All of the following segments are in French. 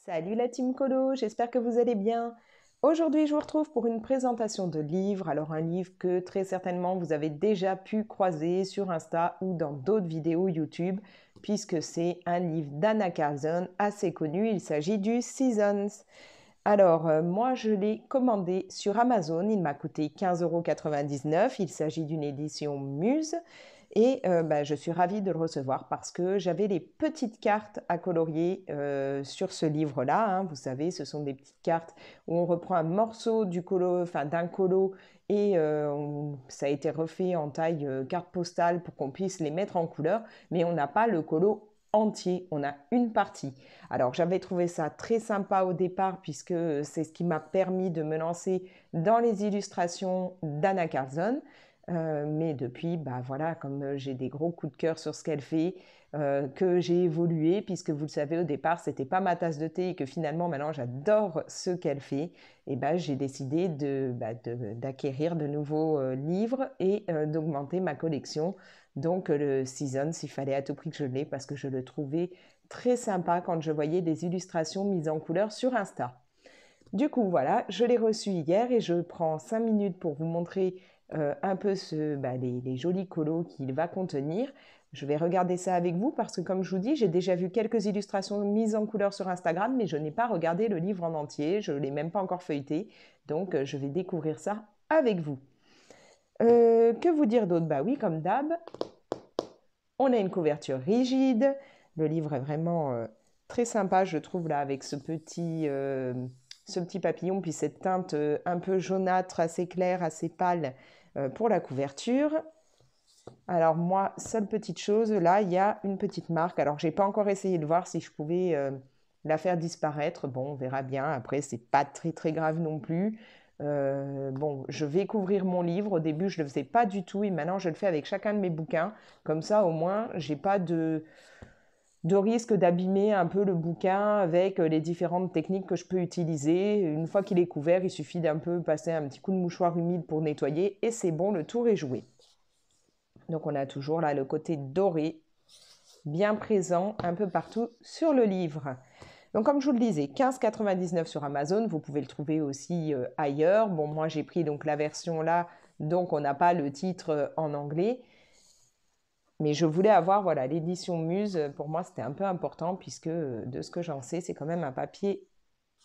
Salut la team Colo, j'espère que vous allez bien. Aujourd'hui, je vous retrouve pour une présentation de livre. Alors un livre que très certainement vous avez déjà pu croiser sur Insta ou dans d'autres vidéos YouTube, puisque c'est un livre d'Anna Carlson assez connu. Il s'agit du Seasons. Alors, moi, je l'ai commandé sur Amazon. Il m'a coûté 15,99 €. Il s'agit d'une édition Muse. Et bah, je suis ravie de le recevoir parce que j'avais les petites cartes à colorier sur ce livre-là, hein. Vous savez, ce sont des petites cartes où on reprend un morceau du colo, enfin, d'un colo et ça a été refait en taille carte postale pour qu'on puisse les mettre en couleur, mais on n'a pas le colo entier, on a une partie. Alors j'avais trouvé ça très sympa au départ puisque c'est ce qui m'a permis de me lancer dans les illustrations d'Anna Carlson. Mais depuis, bah voilà, comme j'ai des gros coups de cœur sur ce qu'elle fait, que j'ai évolué, puisque vous le savez, au départ, c'était pas ma tasse de thé et que finalement, maintenant, j'adore ce qu'elle fait, et bah, j'ai décidé d'acquérir de nouveaux livres et d'augmenter ma collection. Donc, le Seasons, il fallait à tout prix que je l'ai parce que je le trouvais très sympa quand je voyais des illustrations mises en couleur sur Insta. Du coup, voilà, je l'ai reçu hier et je prends 5 minutes pour vous montrer un peu les jolis colos qu'il va contenir. Je vais regarder ça avec vous parce que, comme je vous dis, j'ai déjà vu quelques illustrations mises en couleur sur Instagram, mais je n'ai pas regardé le livre en entier, je ne l'ai même pas encore feuilleté, donc je vais découvrir ça avec vous. Que vous dire d'autre? Bah oui, comme d'hab, on a une couverture rigide. Le livre est vraiment très sympa, je trouve, là, avec ce petit papillon, puis cette teinte un peu jaunâtre, assez claire, assez pâle pour la couverture. Alors moi, seule petite chose, là, il y a une petite marque. Alors, j'ai pas encore essayé de voir si je pouvais la faire disparaître. Bon, on verra bien. Après, c'est pas très très grave non plus. Bon, je vais couvrir mon livre. Au début, je le faisais pas du tout et maintenant, je le fais avec chacun de mes bouquins. Comme ça, au moins, j'ai pas de risque d'abîmer un peu le bouquin avec les différentes techniques que je peux utiliser. Une fois qu'il est couvert, il suffit d'un peu passer un petit coup de mouchoir humide pour nettoyer et c'est bon, le tour est joué. Donc on a toujours là le côté doré bien présent un peu partout sur le livre. Donc comme je vous le disais, 15,99 € sur Amazon, vous pouvez le trouver aussi ailleurs. Bon, moi j'ai pris donc la version là, donc on n'a pas le titre en anglais. Mais je voulais avoir voilà l'édition Muse. Pour moi, c'était un peu important puisque de ce que j'en sais, c'est quand même un papier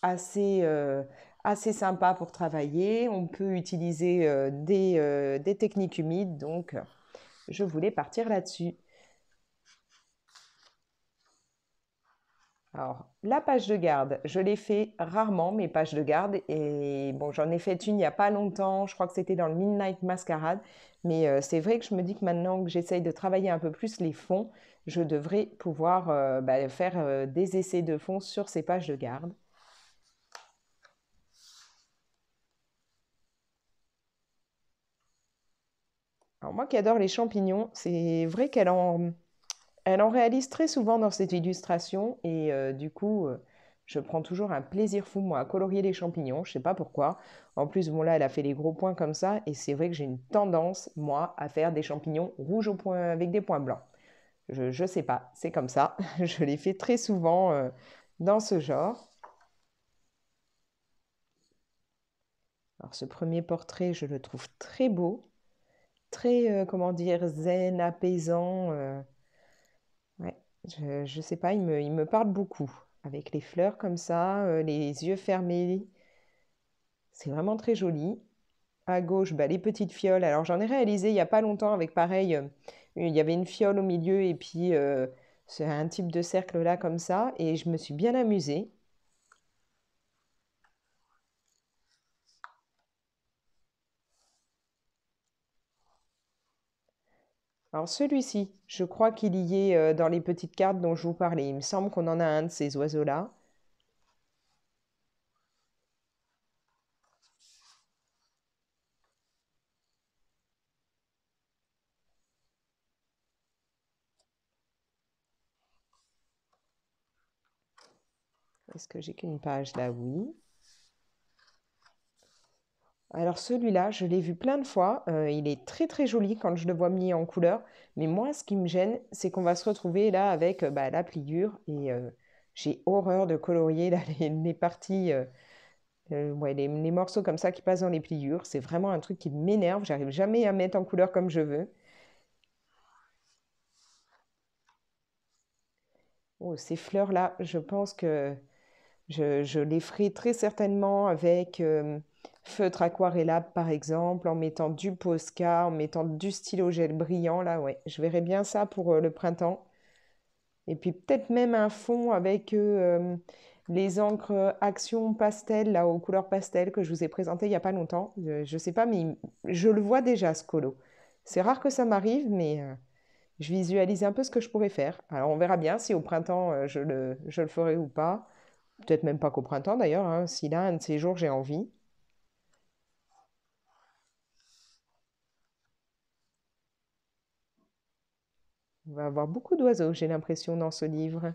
assez, assez sympa pour travailler. On peut utiliser des techniques humides, donc je voulais partir là-dessus. Alors, la page de garde, je l'ai fait rarement, mes pages de garde. Et bon, j'en ai fait une il n'y a pas longtemps, je crois que c'était dans le Midnight Masquerade. Mais c'est vrai que je me dis que maintenant que j'essaye de travailler un peu plus les fonds, je devrais pouvoir faire des essais de fonds sur ces pages de garde. Alors moi qui adore les champignons, c'est vrai elle en réalise très souvent dans cette illustration et du coup, je prends toujours un plaisir fou, moi, à colorier les champignons. Je sais pas pourquoi. En plus, bon, là, elle a fait les gros points comme ça et c'est vrai que j'ai une tendance, moi, à faire des champignons rouges au point, avec des points blancs. Je sais pas, c'est comme ça. Je les fais très souvent dans ce genre. Alors, ce premier portrait, je le trouve très beau, très, comment dire, zen, apaisant. Ouais, je sais pas, il me parle beaucoup. Avec les fleurs comme ça, les yeux fermés, c'est vraiment très joli. À gauche, bah, les petites fioles. Alors j'en ai réalisé il y a pas longtemps avec pareil, il y avait une fiole au milieu et puis c'est un type de cercle là comme ça et je me suis bien amusée. Alors celui-ci, je crois qu'il y est dans les petites cartes dont je vous parlais. Il me semble qu'on en a un de ces oiseaux-là. Est-ce que j'ai qu'une page là? Oui. Alors celui-là, je l'ai vu plein de fois. Il est très très joli quand je le vois mis en couleur. Mais moi, ce qui me gêne, c'est qu'on va se retrouver là avec la pliure. Et J'ai horreur de colorier là, les parties, ouais, les morceaux comme ça qui passent dans les pliures. C'est vraiment un truc qui m'énerve. J'arrive jamais à mettre en couleur comme je veux. Oh, ces fleurs-là, je pense que je les ferai très certainement avec feutre aquarellable par exemple, en mettant du Posca, en mettant du stylo gel brillant. Là, ouais, je verrai bien ça pour le printemps. Et puis peut-être même un fond avec les encres Action Pastel, là, aux couleurs pastel que je vous ai présenté il n'y a pas longtemps. Je sais pas, mais je le vois déjà, ce colo. C'est rare que ça m'arrive, mais je visualise un peu ce que je pourrais faire. Alors on verra bien si au printemps je le ferai ou pas. Peut-être même pas qu'au printemps d'ailleurs, hein, si là, un de ces jours, j'ai envie. On va avoir beaucoup d'oiseaux, j'ai l'impression, dans ce livre.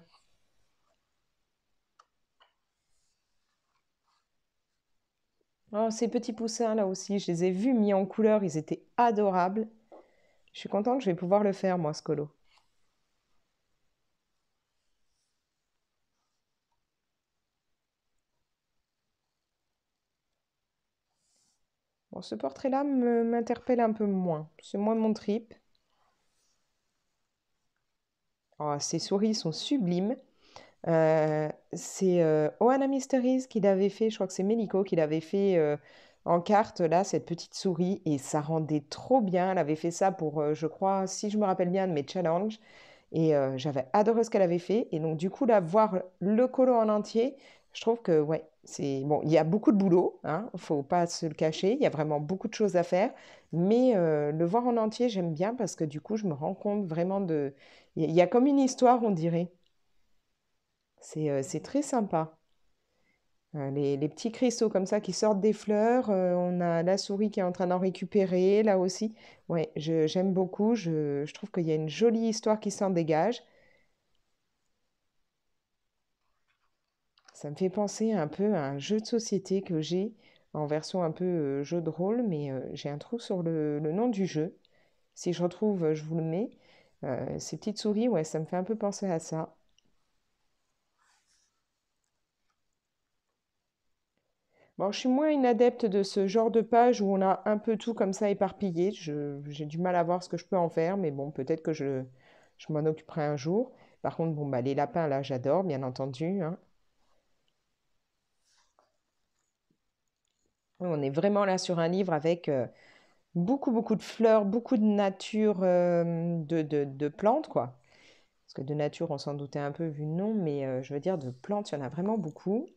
Oh, ces petits poussins là aussi, je les ai vus mis en couleur, ils étaient adorables. Je suis contente, je vais pouvoir le faire, moi, ce colo. Bon, ce portrait-là m'interpelle un peu moins. C'est moins mon trip. Oh, ces souris sont sublimes. C'est Ohana Mysteries qui l'avait fait, je crois que c'est Meliko qui l'avait fait en carte, là, cette petite souris, et ça rendait trop bien. Elle avait fait ça pour, je crois, si je me rappelle bien, de mes challenges. Et j'avais adoré ce qu'elle avait fait. Et donc, du coup, là, voir le colo en entier, je trouve que, ouais, c'est... Bon, il y a beaucoup de boulot, hein, faut pas se le cacher. Il y a vraiment beaucoup de choses à faire. Mais le voir en entier, j'aime bien parce que, du coup, je me rends compte vraiment de... Il y a comme une histoire, on dirait. C'est très sympa. Les petits cristaux comme ça qui sortent des fleurs. On a la souris qui est en train d'en récupérer, là aussi. Ouais, j'aime beaucoup. Je trouve qu'il y a une jolie histoire qui s'en dégage. Ça me fait penser un peu à un jeu de société que j'ai en version un peu jeu de rôle, mais j'ai un trou sur le nom du jeu. Si je retrouve, je vous le mets. Ces petites souris, ouais, ça me fait un peu penser à ça. Bon, je suis moins une adepte de ce genre de page où on a un peu tout comme ça éparpillé. J'ai du mal à voir ce que je peux en faire, mais bon, peut-être que je m'en occuperai un jour. Par contre, bon, bah, les lapins, là, j'adore, bien entendu, hein. On est vraiment là sur un livre avec beaucoup, beaucoup de fleurs, beaucoup de nature, de plantes, quoi. Parce que de nature, on s'en doutait un peu vu le nom, mais je veux dire, de plantes, il y en a vraiment beaucoup.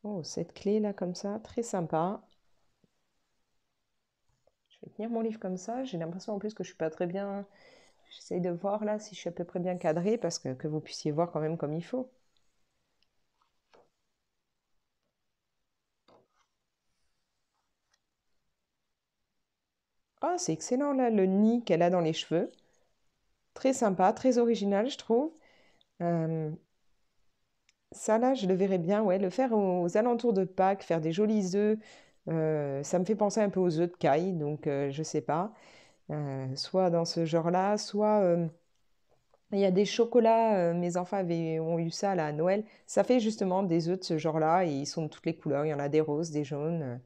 Oh, cette clé là, comme ça, très sympa. Je vais tenir mon livre comme ça. J'ai l'impression en plus que je suis pas très bien. J'essaye de voir là si je suis à peu près bien cadrée parce que vous puissiez voir quand même comme il faut. Ah, c'est excellent là, le nid qu'elle a dans les cheveux. Très sympa, très original, je trouve. Euh, Ça là, je le verrais bien, ouais, le faire aux alentours de Pâques, faire des jolis œufs. Ça me fait penser un peu aux œufs de caille, donc je sais pas. Soit dans ce genre-là, soit il y a des chocolats, mes enfants ont eu ça là à Noël. Ça fait justement des œufs de ce genre-là et ils sont de toutes les couleurs. Il y en a des roses, des jaunes.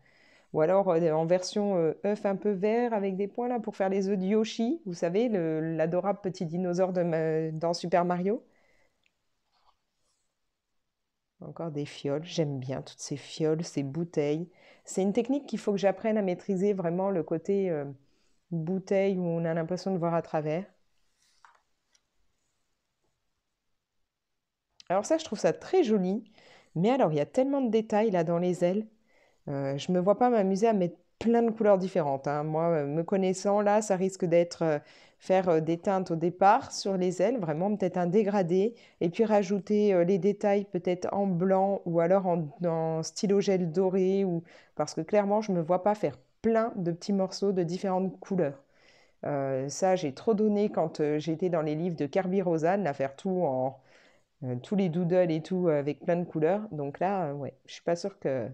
Ou alors en version œuf un peu vert avec des points là pour faire les œufs de Yoshi. Vous savez, l'adorable petit dinosaure dans Super Mario. Encore des fioles. J'aime bien toutes ces fioles, ces bouteilles. C'est une technique qu'il faut que j'apprenne à maîtriser vraiment le côté bouteille où on a l'impression de voir à travers. Alors ça, je trouve ça très joli. Mais alors, il y a tellement de détails là dans les ailes. Je me vois pas m'amuser à mettre plein de couleurs différentes, hein. Moi, me connaissant, là, ça risque d'être faire des teintes au départ sur les ailes, vraiment peut-être un dégradé, et puis rajouter les détails peut-être en blanc ou alors en stylo gel doré, ou parce que clairement, je me vois pas faire plein de petits morceaux de différentes couleurs. Ça, j'ai trop donné quand j'étais dans les livres de Kirby Rosanne, à faire tout en tous les doodles et tout avec plein de couleurs. Donc là, ouais, je suis pas sûre que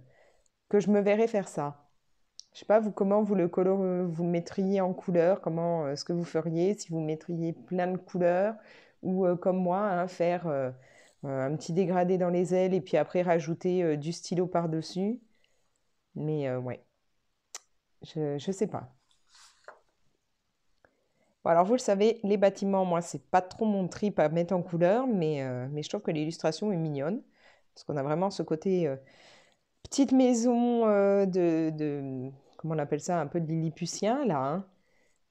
je me verrais faire ça. Je sais pas, vous, comment vous vous le mettriez en couleur, comment ce que vous feriez si vous mettriez plein de couleurs ou comme moi, hein, faire un petit dégradé dans les ailes et puis après rajouter du stylo par-dessus. Mais ouais, je sais pas. Bon, alors vous le savez, les bâtiments, moi, c'est pas trop mon trip à mettre en couleur, mais je trouve que l'illustration est mignonne. Parce qu'on a vraiment ce côté petite maison comment on appelle ça, un peu de Lilliputien, là,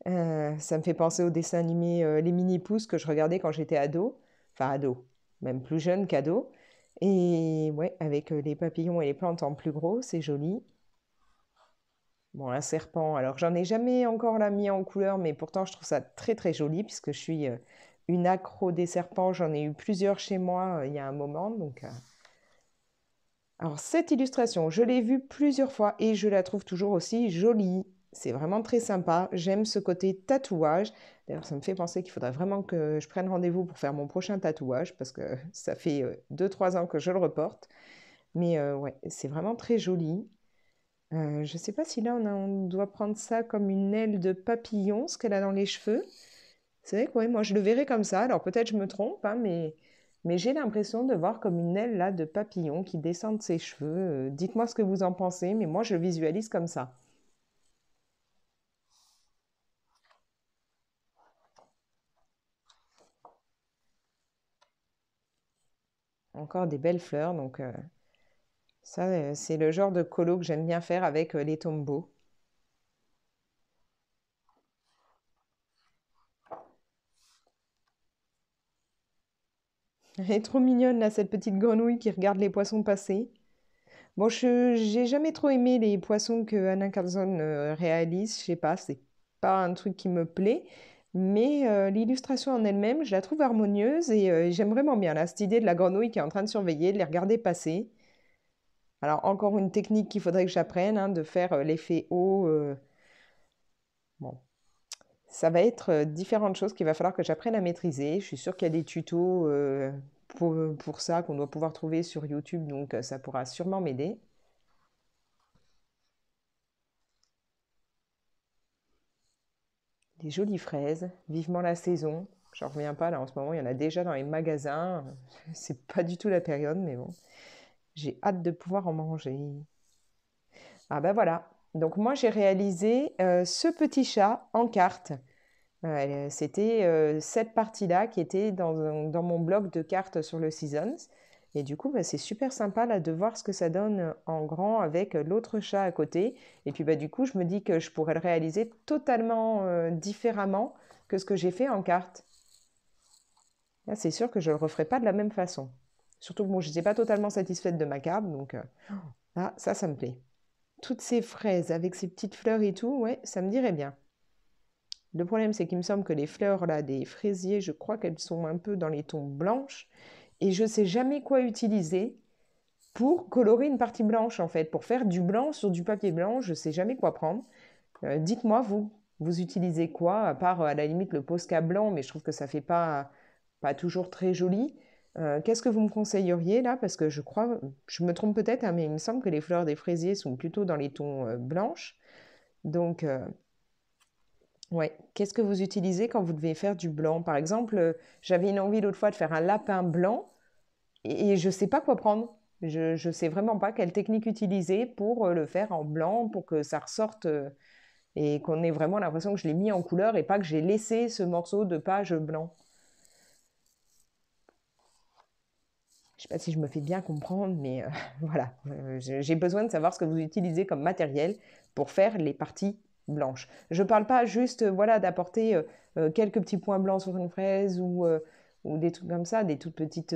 hein. Ça me fait penser au dessin animé Les Mini-Pousses que je regardais quand j'étais ado. Enfin, ado, même plus jeune qu'ado. Et ouais, avec les papillons et les plantes en plus gros, c'est joli. Bon, un serpent, alors j'en ai jamais encore là mis en couleur, mais pourtant je trouve ça très très joli puisque je suis une accro des serpents. J'en ai eu plusieurs chez moi il y a un moment. Alors cette illustration, je l'ai vue plusieurs fois et je la trouve toujours aussi jolie. C'est vraiment très sympa. J'aime ce côté tatouage. D'ailleurs, ça me fait penser qu'il faudrait vraiment que je prenne rendez-vous pour faire mon prochain tatouage parce que ça fait 2-3 ans que je le reporte. Mais ouais, c'est vraiment très joli. Je ne sais pas si là on doit prendre ça comme une aile de papillon, ce qu'elle a dans les cheveux. C'est vrai que ouais, moi je le verrais comme ça. Alors peut-être je me trompe, hein, mais j'ai l'impression de voir comme une aile là de papillon qui descend de ses cheveux. Dites-moi ce que vous en pensez, mais moi je le visualise comme ça. Encore des belles fleurs, donc ça c'est le genre de colo que j'aime bien faire avec les tombeaux. Elle est trop mignonne là, cette petite grenouille qui regarde les poissons passer. Bon, j'ai jamais trop aimé les poissons que Anna Carlson réalise. Je sais pas, c'est pas un truc qui me plaît. Mais l'illustration en elle-même, je la trouve harmonieuse et j'aime vraiment bien là, cette idée de la grenouille qui est en train de surveiller, de les regarder passer. Alors, encore une technique qu'il faudrait que j'apprenne, hein, de faire l'effet eau. Bon, ça va être différentes choses qu'il va falloir que j'apprenne à maîtriser. Je suis sûre qu'il y a des tutos pour ça qu'on doit pouvoir trouver sur YouTube, donc ça pourra sûrement m'aider. Des jolies fraises, vivement la saison. J'en reviens pas là en ce moment, il y en a déjà dans les magasins. C'est pas du tout la période, mais bon, j'ai hâte de pouvoir en manger. Ah ben voilà. Donc moi j'ai réalisé ce petit chat en carte. C'était cette partie-là qui était dans mon bloc de cartes sur le Seasons. Et du coup, bah, c'est super sympa là, de voir ce que ça donne en grand avec l'autre chat à côté. Et puis bah, du coup, je me dis que je pourrais le réaliser totalement différemment que ce que j'ai fait en carte. Là, c'est sûr que je ne le referai pas de la même façon. Surtout que moi, je n'étais pas totalement satisfaite de ma carte. Donc là, ça me plaît. Toutes ces fraises avec ces petites fleurs et tout, ouais, ça me dirait bien. Le problème, c'est qu'il me semble que les fleurs là, des fraisiers, je crois qu'elles sont un peu dans les tons blanches. Et je ne sais jamais quoi utiliser pour colorer une partie blanche, en fait. Pour faire du blanc sur du papier blanc, je ne sais jamais quoi prendre. Dites-moi, vous utilisez quoi, à part à la limite le Posca blanc, mais je trouve que ça fait pas toujours très joli. Qu'est-ce que vous me conseilleriez là? Parce que je crois, je me trompe peut-être, hein, mais il me semble que les fleurs des fraisiers sont plutôt dans les tons blanches. Donc, ouais. Qu'est-ce que vous utilisez quand vous devez faire du blanc? Par exemple, j'avais une envie l'autre fois de faire un lapin blanc et je ne sais pas quoi prendre. Je ne sais vraiment pas quelle technique utiliser pour le faire en blanc, pour que ça ressorte et qu'on ait vraiment l'impression que je l'ai mis en couleur et pas que j'ai laissé ce morceau de page blanc. Je ne sais pas si je me fais bien comprendre, mais voilà. J'ai besoin de savoir ce que vous utilisez comme matériel pour faire les parties blanches. Je ne parle pas juste voilà, d'apporter quelques petits points blancs sur une fraise ou des trucs comme ça, des toutes petites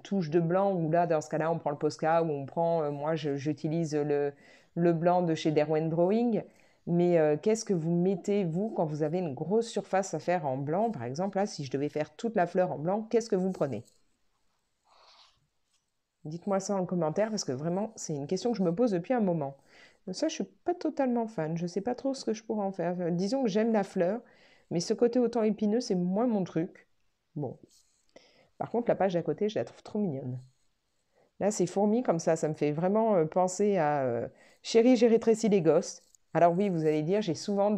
touches de blanc, ou là, dans ce cas-là, on prend le Posca, ou on prend, moi, j'utilise le blanc de chez Derwent Drawing. Mais qu'est-ce que vous mettez, vous, quand vous avez une grosse surface à faire en blanc? Par exemple, là, si je devais faire toute la fleur en blanc, qu'est-ce que vous prenez? Dites-moi ça en commentaire parce que vraiment, c'est une question que je me pose depuis un moment. Ça, je suis pas totalement fan. Je sais pas trop ce que je pourrais en faire. Disons que j'aime la fleur, mais ce côté autant épineux, c'est moins mon truc. Bon. Par contre, la page d'à côté, je la trouve trop mignonne. Là, c'est fourmi comme ça me fait vraiment penser à Chérie, j'ai rétréci les gosses. Alors oui, vous allez dire, j'ai souvent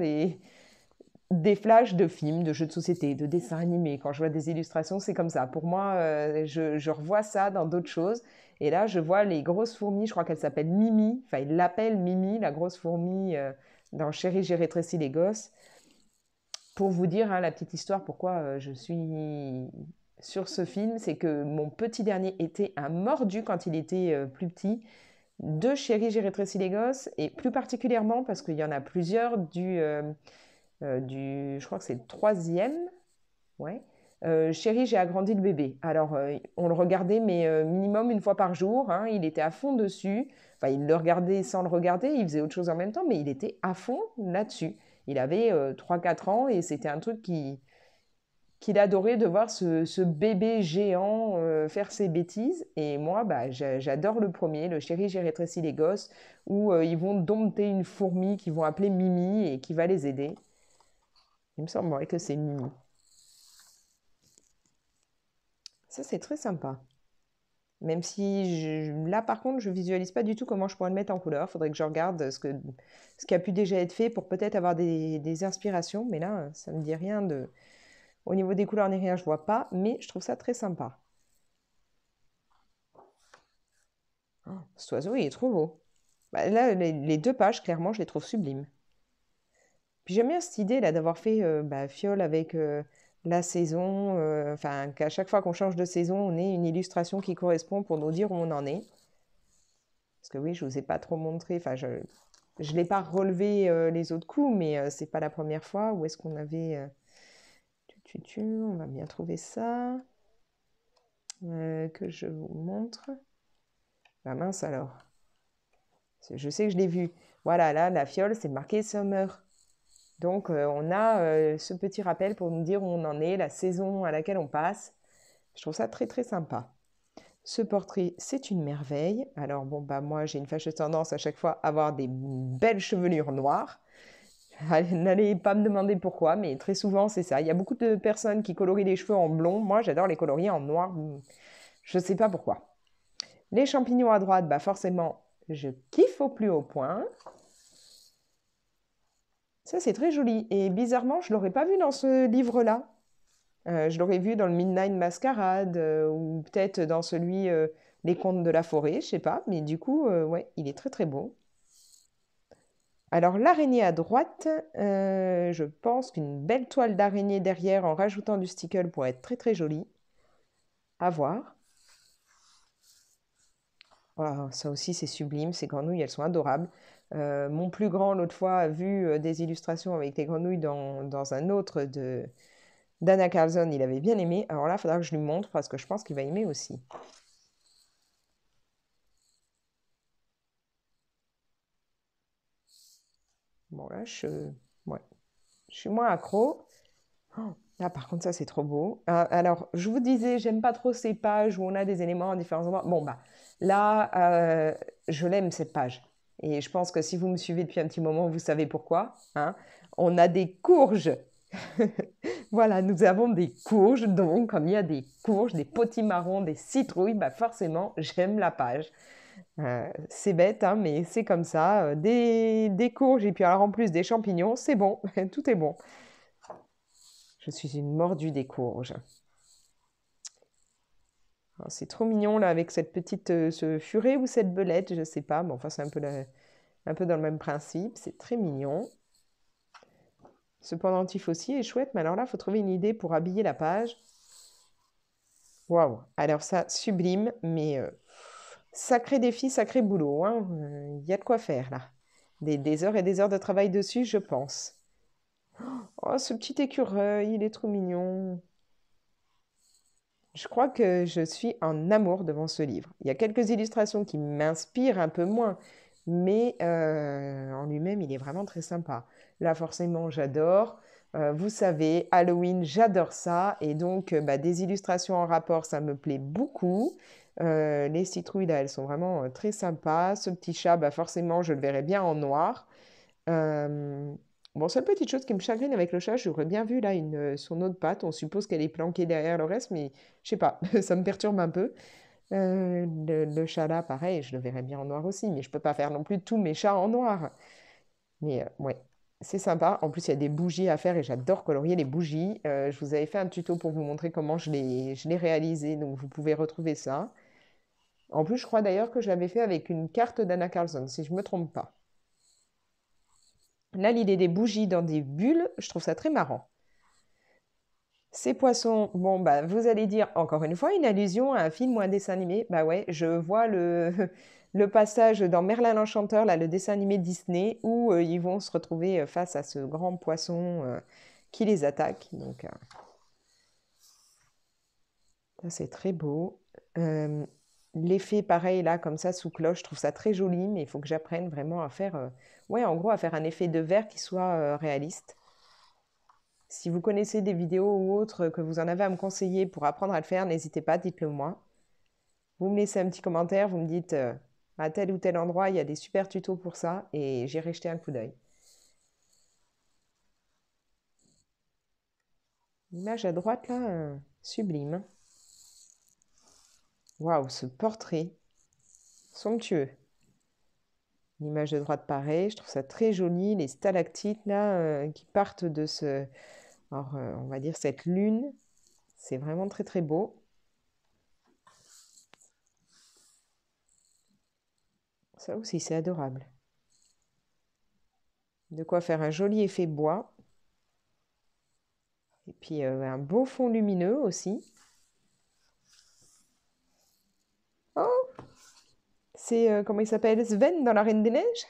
des flashs de films, de jeux de société, de dessins animés. Quand je vois des illustrations, c'est comme ça. Pour moi, je revois ça dans d'autres choses. Et là, je vois les grosses fourmis, je crois qu'elle s'appelle Mimi. Enfin, il l'appelle Mimi, la grosse fourmi, dans Chérie, j'ai rétréci les gosses. Pour vous dire hein, la petite histoire, pourquoi je suis sur ce film, c'est que mon petit dernier était un mordu quand il était plus petit de Chérie, j'ai rétréci les gosses, et plus particulièrement parce qu'il y en a plusieurs je crois que c'est le troisième, ouais. Chérie, j'ai agrandi le bébé. Alors, on le regardait, mais minimum une fois par jour, hein, il était à fond dessus. Enfin, il le regardait sans le regarder, il faisait autre chose en même temps, mais il était à fond là-dessus. Il avait 3-4 ans et c'était un truc qu'il adorait de voir ce bébé géant faire ses bêtises. Et moi, bah, j'adore le premier, le Chéri, j'ai rétréci les gosses, où ils vont dompter une fourmi qu'ils vont appeler Mimi et qui va les aider. Il me semblerait que c'est Mimi. Ça, c'est très sympa. Même si là, par contre, je visualise pas du tout comment je pourrais le mettre en couleur. Faudrait que je regarde ce qui a pu déjà être fait pour peut-être avoir des inspirations. Mais là, ça me dit rien de. Au niveau des couleurs ni rien, je vois pas. Mais je trouve ça très sympa. Oh, cet oiseau, il est trop beau. Bah, là, les deux pages, clairement, je les trouve sublimes. Puis j'aime bien cette idée là d'avoir fait bah, fiole avec la saison, enfin qu'à chaque fois qu'on change de saison, on ait une illustration qui correspond pour nous dire où on en est. Parce que oui, je vous ai pas trop montré, enfin je l'ai pas relevé les autres coups, mais c'est pas la première fois. Où est-ce qu'on avait on va bien trouver ça que je vous montre. Ah mince alors. Je sais que je l'ai vu. Voilà, là, la fiole, c'est marqué Summer. Donc, on a ce petit rappel pour nous dire où on en est, la saison à laquelle on passe. Je trouve ça très, très sympa. Ce portrait, c'est une merveille. Alors, bon, bah, moi, j'ai une fâcheuse tendance à chaque fois à avoir des belles chevelures noires. N'allez pas me demander pourquoi, mais très souvent, c'est ça. Il y a beaucoup de personnes qui colorient les cheveux en blond. Moi, j'adore les colorier en noir. Je ne sais pas pourquoi. Les champignons à droite, bah forcément, je kiffe au plus haut point. Ça, c'est très joli. Et bizarrement, je ne l'aurais pas vu dans ce livre-là. Je l'aurais vu dans le Midnight Masquerade ou peut-être dans celui Les Contes de la Forêt, je sais pas. Mais du coup, ouais, il est très très beau. Alors l'araignée à droite, je pense qu'une belle toile d'araignée derrière en rajoutant du stickle pourrait être très très jolie. À voir. Voilà, ça aussi c'est sublime, ces grenouilles, elles sont adorables. Mon plus grand, l'autre fois, a vu des illustrations avec les grenouilles dans un autre d'Anna Carlson, il avait bien aimé. Alors là, il faudra que je lui montre parce que je pense qu'il va aimer aussi. Bon, là, ouais, je suis moins accro. Oh, là, par contre, ça, c'est trop beau. Alors, je vous disais, j'aime pas trop ces pages où on a des éléments à différents endroits. Bon, bah, là, je l'aime, cette page. Et je pense que si vous me suivez depuis un petit moment, vous savez pourquoi, hein. On a des courges. Voilà, nous avons des courges. Donc, comme il y a des courges, des potimarrons, des citrouilles, bah forcément, j'aime la page. C'est bête, hein, mais c'est comme ça. Des courges et puis alors en plus des champignons, c'est bon, tout est bon. Je suis une mordue des courges. Alors, c'est trop mignon là avec cette petite, ce furet ou cette belette, je sais pas, mais enfin c'est un peu dans le même principe. C'est très mignon. Ce pendentif aussi est chouette, mais alors là, il faut trouver une idée pour habiller la page. Waouh! Alors ça, sublime, mais sacré défi, sacré boulot, hein. Il y a de quoi faire là. Des heures et des heures de travail dessus, je pense. Oh, ce petit écureuil, il est trop mignon. Je crois que je suis en amour devant ce livre. Il y a quelques illustrations qui m'inspirent un peu moins, mais en lui-même, il est vraiment très sympa. Là, forcément, j'adore. Vous savez, Halloween, j'adore ça. Et donc, bah, des illustrations en rapport, ça me plaît beaucoup. Les citrouilles, là, elles sont vraiment très sympas. Ce petit chat, bah, forcément, je le verrai bien en noir. Bon, seule petite chose qui me chagrine avec le chat, j'aurais bien vu là son autre patte. On suppose qu'elle est planquée derrière le reste, mais je sais pas, ça me perturbe un peu. Le chat là, pareil, je le verrais bien en noir aussi, mais je peux pas faire non plus tous mes chats en noir. Mais ouais. C'est sympa. En plus, il y a des bougies à faire et j'adore colorier les bougies. Je vous avais fait un tuto pour vous montrer comment je l'ai réalisé, donc vous pouvez retrouver ça. En plus, je crois d'ailleurs que je l'avais fait avec une carte d'Anna Carlson, si je ne me trompe pas. Là, l'idée des bougies dans des bulles, je trouve ça très marrant. Ces poissons, bon, bah, vous allez dire encore une fois une allusion à un film ou un dessin animé. Bah ouais, je vois le passage dans Merlin l'Enchanteur, là, le dessin animé Disney, où ils vont se retrouver face à ce grand poisson qui les attaque. Donc, ça, c'est très beau. Euh, L'effet, pareil, là, comme ça, sous cloche, je trouve ça très joli, mais il faut que j'apprenne vraiment à faire, ouais, en gros, à faire un effet de verre qui soit réaliste. Si vous connaissez des vidéos ou autres que vous en avez à me conseiller pour apprendre à le faire, n'hésitez pas, dites-le moi. Vous me laissez un petit commentaire, vous me dites à tel ou tel endroit, il y a des super tutos pour ça et j'irai jeter un coup d'œil. L'image à droite, là, sublime. Waouh, ce portrait, somptueux. L'image de droite, pareil, je trouve ça très joli. Les stalactites, là, qui partent de alors, on va dire cette lune. C'est vraiment très, très beau. Ça aussi, c'est adorable. De quoi faire un joli effet bois. Et puis un beau fond lumineux aussi. Oh, c'est comment il s'appelle? Sven dans La Reine des Neiges?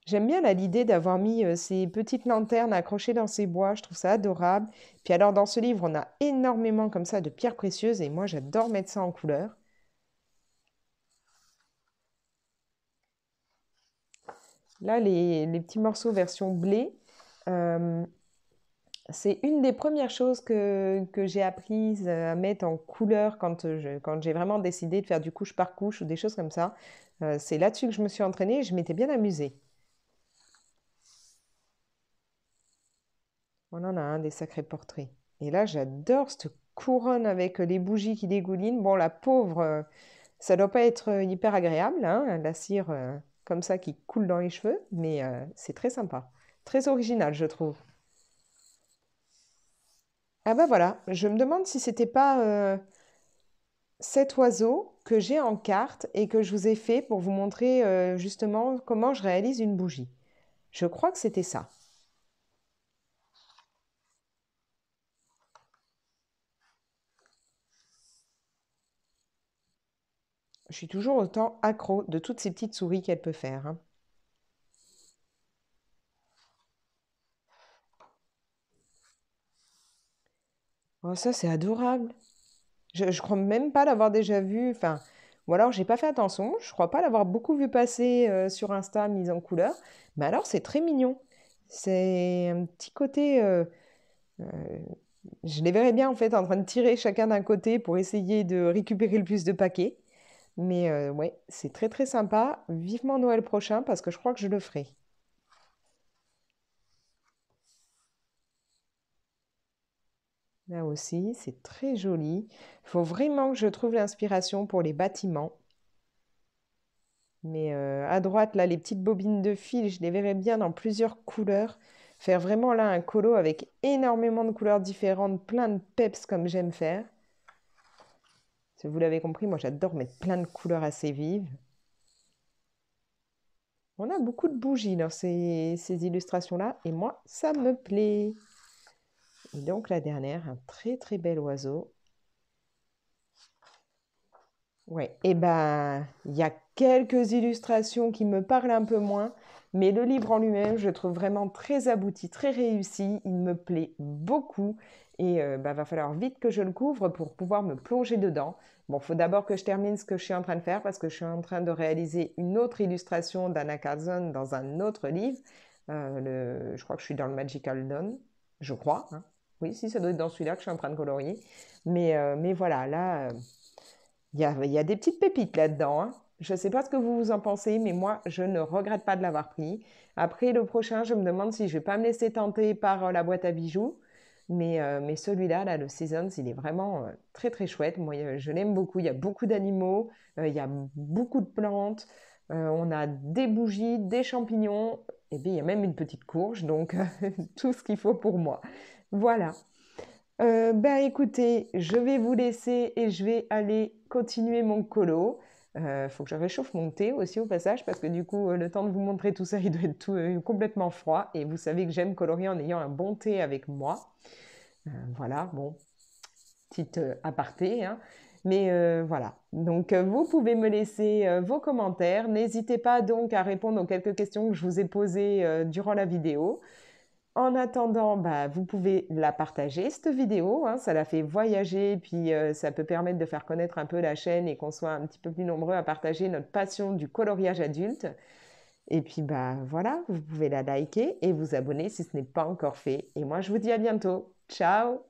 J'aime bien là, l'idée d'avoir mis ces petites lanternes accrochées dans ces bois. Je trouve ça adorable. Puis alors dans ce livre, on a énormément comme ça de pierres précieuses et moi j'adore mettre ça en couleur. Là, les petits morceaux version blé, euh, c'est une des premières choses que j'ai apprises à mettre en couleur quand j'ai vraiment décidé de faire du couche par couche ou des choses comme ça. C'est là-dessus que je me suis entraînée et je m'étais bien amusée. On en a un des sacrés portraits. Et là, j'adore cette couronne avec les bougies qui dégoulinent. Bon, la pauvre, ça doit pas être hyper agréable, hein, la cire comme ça qui coule dans les cheveux, mais c'est très sympa. Très original, je trouve. Ah bah voilà, je me demande si c'était pas cet oiseau que j'ai en carte et que je vous ai fait pour vous montrer justement comment je réalise une bougie. Je crois que c'était ça. Je suis toujours autant accro de toutes ces petites souris qu'elle peut faire, hein. Oh, ça, c'est adorable. Je crois même pas l'avoir déjà vu, enfin, ou alors j'ai pas fait attention, je crois pas l'avoir beaucoup vu passer sur Insta mise en couleur, mais alors c'est très mignon. C'est un petit côté, euh, je les verrais bien en fait en train de tirer chacun d'un côté pour essayer de récupérer le plus de paquets. Mais ouais, c'est très très sympa. Vivement Noël prochain parce que je crois que je le ferai. Là aussi, c'est très joli. Il faut vraiment que je trouve l'inspiration pour les bâtiments. Mais à droite, là, les petites bobines de fil, je les verrais bien dans plusieurs couleurs. Faire vraiment là un colo avec énormément de couleurs différentes, plein de peps comme j'aime faire. Si vous l'avez compris, moi j'adore mettre plein de couleurs assez vives. On a beaucoup de bougies dans ces illustrations-là et moi, ça me plaît. Et donc la dernière, un très très bel oiseau. Ouais, et ben, il y a quelques illustrations qui me parlent un peu moins, mais le livre en lui-même, je le trouve vraiment très abouti, très réussi. Il me plaît beaucoup et bah, va falloir vite que je le couvre pour pouvoir me plonger dedans. Bon, il faut d'abord que je termine ce que je suis en train de faire parce que je suis en train de réaliser une autre illustration d'Anna Carlson dans un autre livre. Je crois que je suis dans le Magical Dawn, je crois, hein. Oui, si, ça doit être dans celui-là que je suis en train de colorier. Mais voilà, là. Il y a des petites pépites là-dedans, hein. Je ne sais pas ce que vous en pensez, mais moi, je ne regrette pas de l'avoir pris. Après, le prochain, je me demande si je ne vais pas me laisser tenter par la boîte à bijoux. Mais celui-là, là, le Seasons, il est vraiment très, très chouette. Moi, je l'aime beaucoup. Il y a beaucoup d'animaux, il y a beaucoup de plantes. On a des bougies, des champignons. Et bien, il y a même une petite courge, donc tout ce qu'il faut pour moi. Voilà. Ben écoutez, je vais vous laisser et je vais aller continuer mon colo. Faut que je réchauffe mon thé aussi au passage parce que du coup, le temps de vous montrer tout ça, il doit être complètement froid. Et vous savez que j'aime colorier en ayant un bon thé avec moi. Voilà, bon, petite aparté, hein. Mais voilà. Donc, vous pouvez me laisser vos commentaires. N'hésitez pas donc à répondre aux quelques questions que je vous ai posées durant la vidéo. En attendant, bah, vous pouvez la partager, cette vidéo, hein, ça la fait voyager, puis ça peut permettre de faire connaître un peu la chaîne et qu'on soit un petit peu plus nombreux à partager notre passion du coloriage adulte. Et puis bah voilà, vous pouvez la liker et vous abonner si ce n'est pas encore fait. Et moi, je vous dis à bientôt. Ciao!